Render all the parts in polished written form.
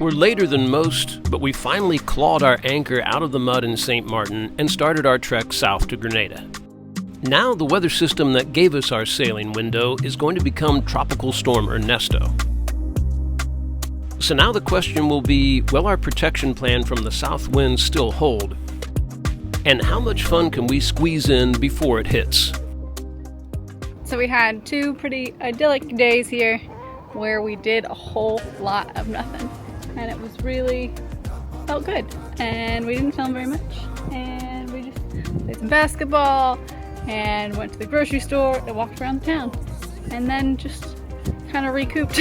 We're later than most, but we finally clawed our anchor out of the mud in St. Martin and started our trek south to Grenada. Now the weather system that gave us our sailing window is going to become Tropical Storm Ernesto. So now the question will be, will our protection plan from the south wind still hold? And how much fun can we squeeze in before it hits? So we had 2 pretty idyllic days here where we did a whole lot of nothing. And it was really, felt good. And we didn't film very much. And we just played some basketball and went to the grocery store and walked around the town. And then just kind of recouped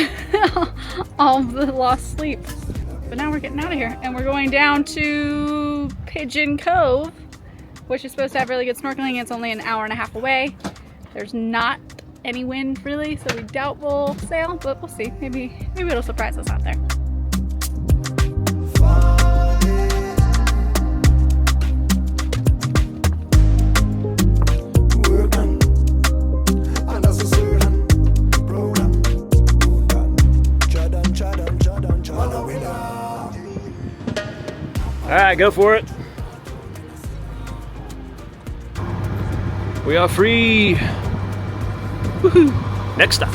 all of the lost sleep. But now we're getting out of here and we're going down to Pigeon Cove, which is supposed to have really good snorkeling. It's only an hour and a half away. There's not any wind really, so we doubt we'll sail, but we'll see. Maybe it'll surprise us out there. All right, go for it. We are free. Woohoo! Next stop.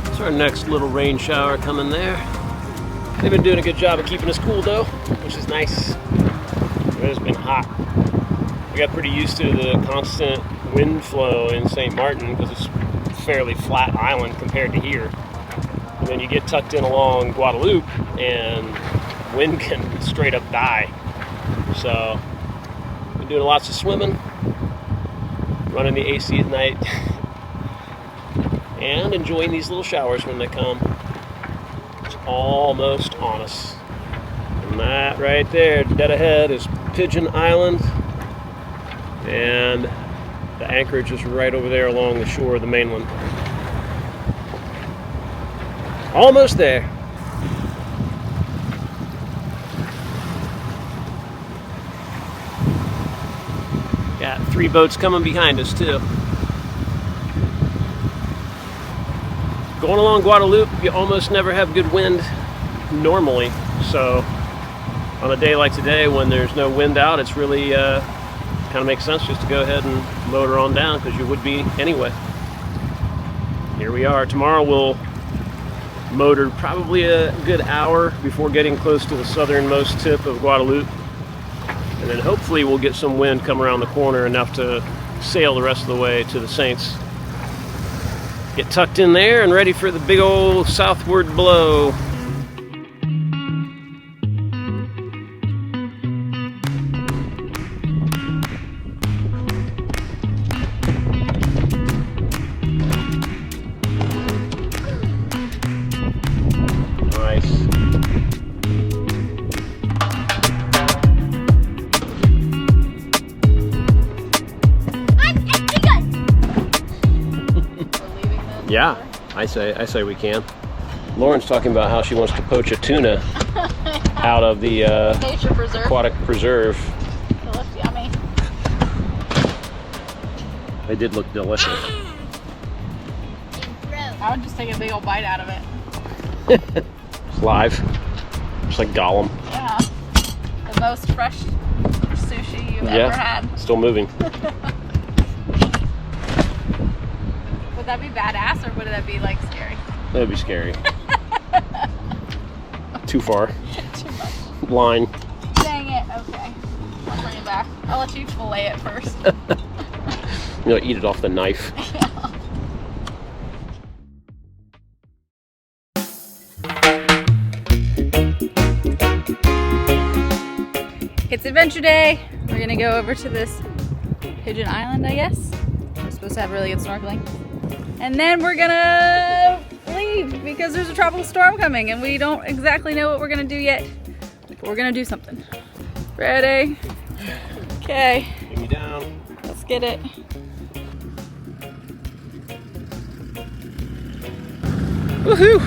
That's our next little rain shower coming there. They've been doing a good job of keeping us cool though, which is nice. It's been hot. We got pretty used to the constant wind flow in St. Martin because it's a fairly flat island compared to here. And then you get tucked in along Guadeloupe and wind can straight up die. So, been doing lots of swimming, running the AC at night, and enjoying these little showers when they come. It's almost on us. And that right there, dead ahead, is Pigeon Island. And the anchorage is right over there along the shore of the mainland. Almost there. Got 3 boats coming behind us too. Going along Guadeloupe, you almost never have good wind normally. So on a day like today when there's no wind out, it's really kind of makes sense just to go ahead and motor on down because you would be anyway. Here we are. Tomorrow we'll motor probably a good hour before getting close to the southernmost tip of Guadeloupe. And then hopefully we'll get some wind come around the corner enough to sail the rest of the way to the Saints. Get tucked in there and ready for the big old southward blow. Yeah, I say we can. Lauren's talking about how she wants to poach a tuna out of the aquatic preserve. It looks yummy. They did look delicious. I would just take a big old bite out of it. It's live, just like Gollum. Yeah, the most fresh sushi you've ever had. Still moving. Would that be badass or would that be like scary? That would be scary. Too far. Too much. Line. Dang it, okay. I'll bring it back. I'll let you fillet it first. You know, eat it off the knife. Yeah. It's adventure day. We're gonna go over to this Pigeon Island, I guess. We're supposed to have really good snorkeling. And then we're gonna leave because there's a tropical storm coming and we don't exactly know what we're gonna do yet. But we're gonna do something. Ready? Okay. Get me down. Let's get it. Woohoo!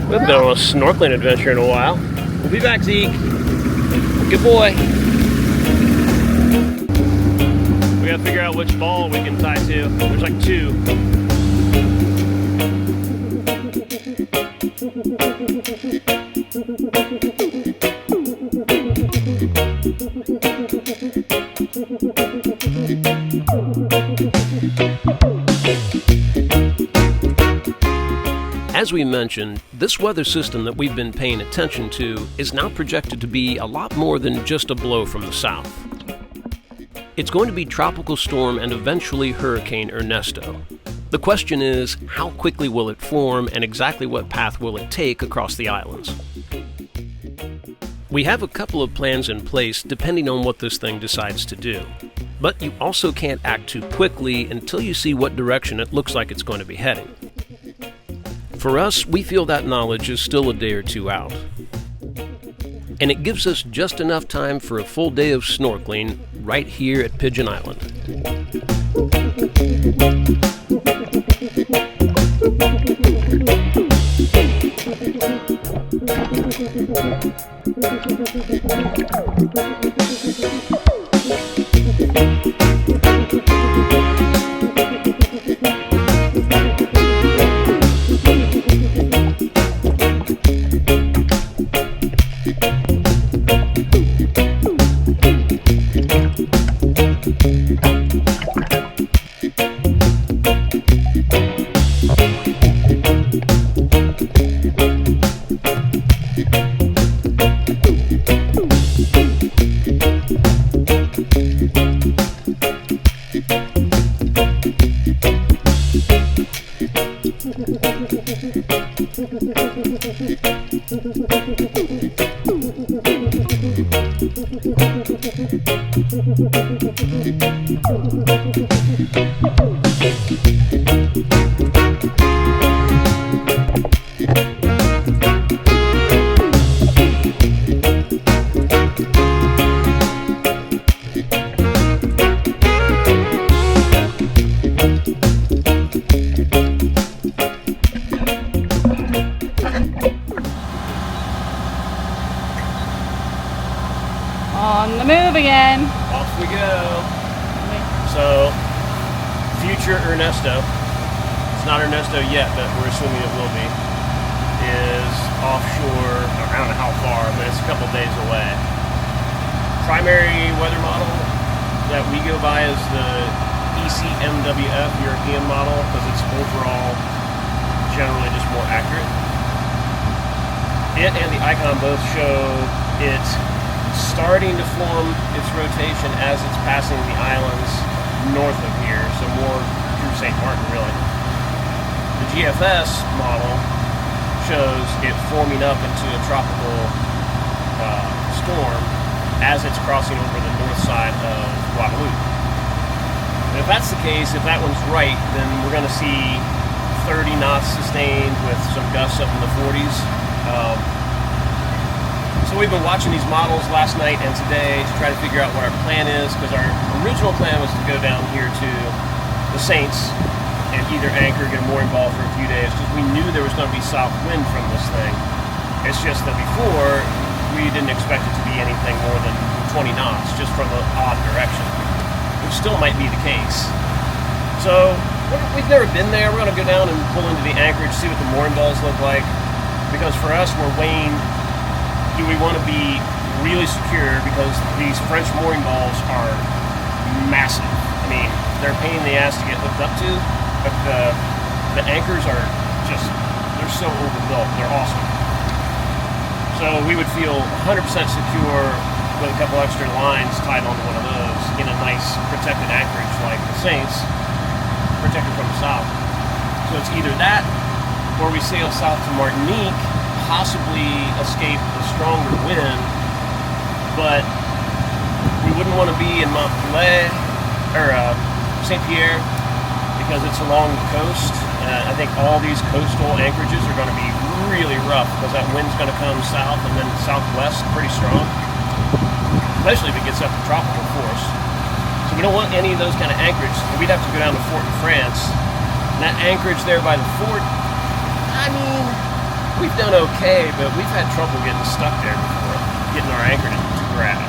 We haven't been on a snorkeling adventure in a while. We'll be back, Zeke. Good boy. We gotta figure out which ball we can tie to. There's like 2. As we mentioned, this weather system that we've been paying attention to is now projected to be a lot more than just a blow from the south. It's going to be Tropical Storm and eventually Hurricane Ernesto. The question is, how quickly will it form and exactly what path will it take across the islands? We have a couple of plans in place depending on what this thing decides to do. But you also can't act too quickly until you see what direction it looks like it's going to be heading. For us, we feel that knowledge is still a day or 2 out. And it gives us just enough time for a full day of snorkeling right here at Pigeon Island. On the move again. Off we go. So, future Ernesto, it's not Ernesto yet, but we're assuming it will be, is offshore. I don't know how far, but it's a couple days away. Primary weather model that we go by is the ECMWF European model because it's overall generally just more accurate. It and the Icon both show it starting to form its rotation as it's passing the islands north of here, so more through St. Martin, really. The GFS model shows it forming up into a tropical storm as it's crossing over the north side of Guadeloupe. And if that's the case, if that one's right, then we're going to see 30 knots sustained with some gusts up in the 40s. So we've been watching these models last night and today to try to figure out what our plan is, because our original plan was to go down here to the Saints and either anchor, get a mooring ball for a few days, because we knew there was going to be south wind from this thing. It's just that before, we didn't expect it to be anything more than 20 knots, just from an odd direction, which still might be the case. So we've never been there. We're going to go down and pull into the anchorage, see what the mooring balls look like, because for us, we're weighing, do we want to be really secure, because these French mooring balls are massive. I mean, they're a pain in the ass to get hooked up to, but the anchors are just, they're so overbuilt. They're awesome. So we would feel 100% secure with a couple extra lines tied onto one of those in a nice protected anchorage like the Saints, protected from the south. So it's either that, or we sail south to Martinique, possibly escape the stronger wind, but we wouldn't want to be in Montpellier or St. Pierre because it's along the coast. I think all these coastal anchorages are going to be really rough because that wind's going to come south and then southwest pretty strong, especially if it gets up to tropical force. So we don't want any of those kind of anchorages. We'd have to go down to Fort de France, and that anchorage there by the fort I mean, we've done okay, but we've had trouble getting stuck there before, getting our anchor to grab.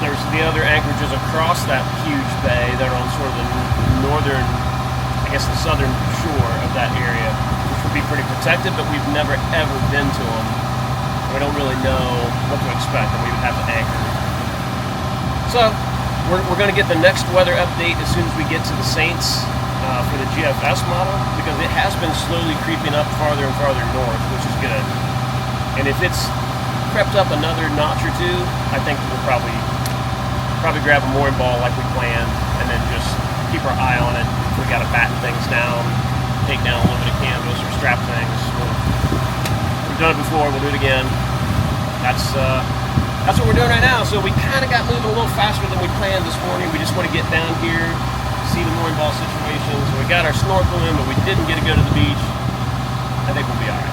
There's the other anchorages across that huge bay that are on sort of the northern, I guess the southern shore of that area, which would be pretty protected, but we've never ever been to them. We don't really know what to expect, and we would have to anchor. So, we're going to get the next weather update as soon as we get to the Saints for the GFS model, because it has been slowly creeping up farther and farther north, which is good. And if it's crept up another notch or two, I think we'll probably grab a mooring ball like we planned, and then just keep our eye on it. If we got to batten things down, take down a little bit of canvas or strap things. We've done it before, we'll do it again. That's what we're doing right now. So we kind of got moving a little faster than we planned this morning. We just want to get down here, see the mooring ball situation. So we got our snorkel in, but we didn't get to go to the beach. I think we'll be all right.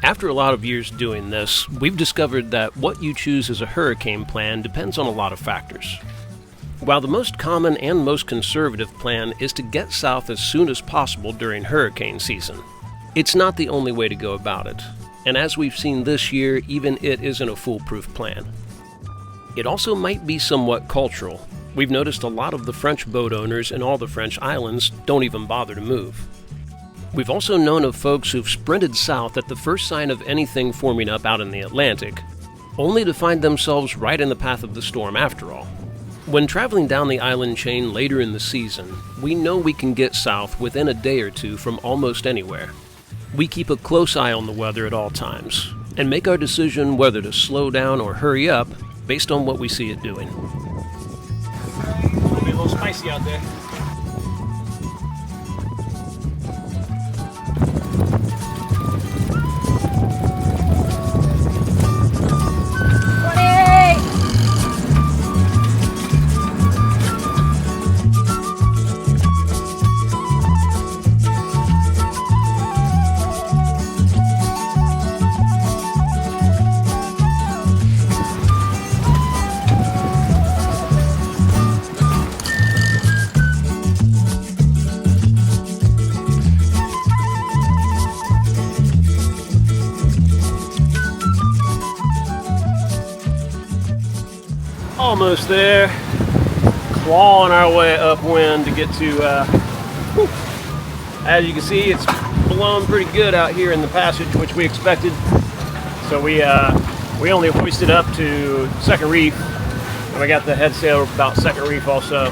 After a lot of years doing this, we've discovered that what you choose as a hurricane plan depends on a lot of factors. While the most common and most conservative plan is to get south as soon as possible during hurricane season, it's not the only way to go about it. And as we've seen this year, even it isn't a foolproof plan. It also might be somewhat cultural. We've noticed a lot of the French boat owners in all the French islands don't even bother to move. We've also known of folks who've sprinted south at the first sign of anything forming up out in the Atlantic, only to find themselves right in the path of the storm after all. When traveling down the island chain later in the season, we know we can get south within a day or two from almost anywhere. We keep a close eye on the weather at all times, and make our decision whether to slow down or hurry up based on what we see it doing. It's gonna be a little spicy out there. Almost there, clawing our way upwind to get to, as you can see, it's blowing pretty good out here in the passage, which we expected. So we only hoisted up to second reef, and we got the head sail about second reef also.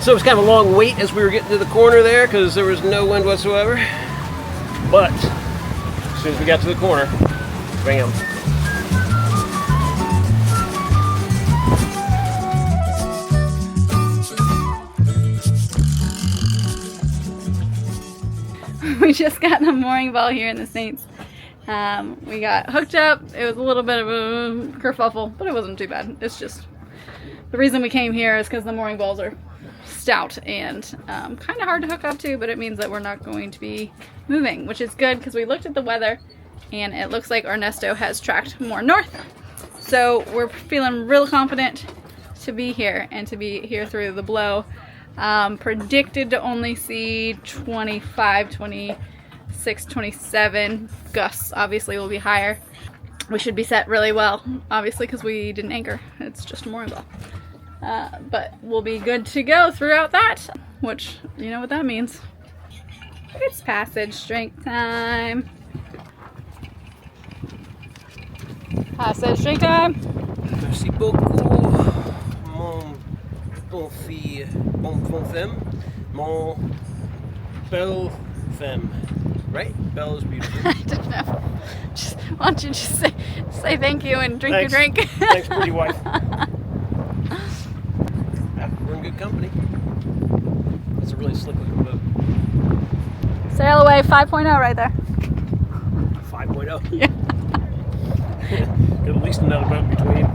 So it was kind of a long wait as we were getting to the corner there because there was no wind whatsoever. But as soon as we got to the corner, bam. We just got the mooring ball here in the Saints. We got hooked up. It was a little bit of a kerfuffle, but it wasn't too bad. It's just the reason we came here is because the mooring balls are stout and kind of hard to hook up to, but it means that we're not going to be moving, which is good because we looked at the weather and it looks like Ernesto has tracked more north. So we're feeling real confident to be here and to be here through the blow. Predicted to only see 25, 26, 27 gusts. Obviously will be higher. We should be set really well, obviously, because we didn't anchor. It's just a mooring ball. But we'll be good to go throughout that, which, you know what that means. It's passage strength time. Passage strength time. Merci beaucoup, mon fille, mon femme, mon belle femme. Right? Belle is beautiful. I don't know. Why don't you just say thank you and drink Thanks. your drink? Thanks, pretty wife. Yeah, we're in good company. It's a really slick looking boat. SailAway 5.0 right there. 5.0? Yeah. Got at least another boat between.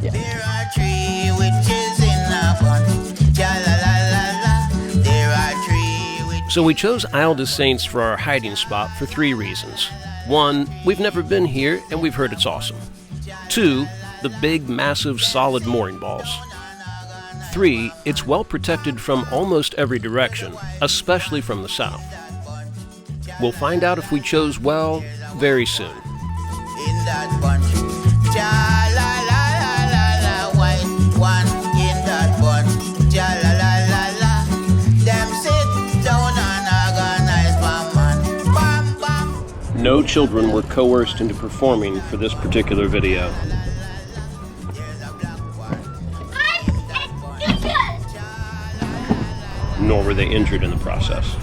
Yeah. There are three witches in the pond. Ja la la la la. There are three witches. So we chose Isle des Saints for our hiding spot for 3 reasons. 1, we've never been here and we've heard it's awesome. 2, the big, massive, solid mooring balls. 3, it's well protected from almost every direction, especially from the south. We'll find out if we chose well very soon. In that bunch, ja la la la la la, white one in that bunch, ja la la la la. Them sit down and organize, bam man, bam bam. No children were coerced into performing for this particular video. Nor were they injured in the process.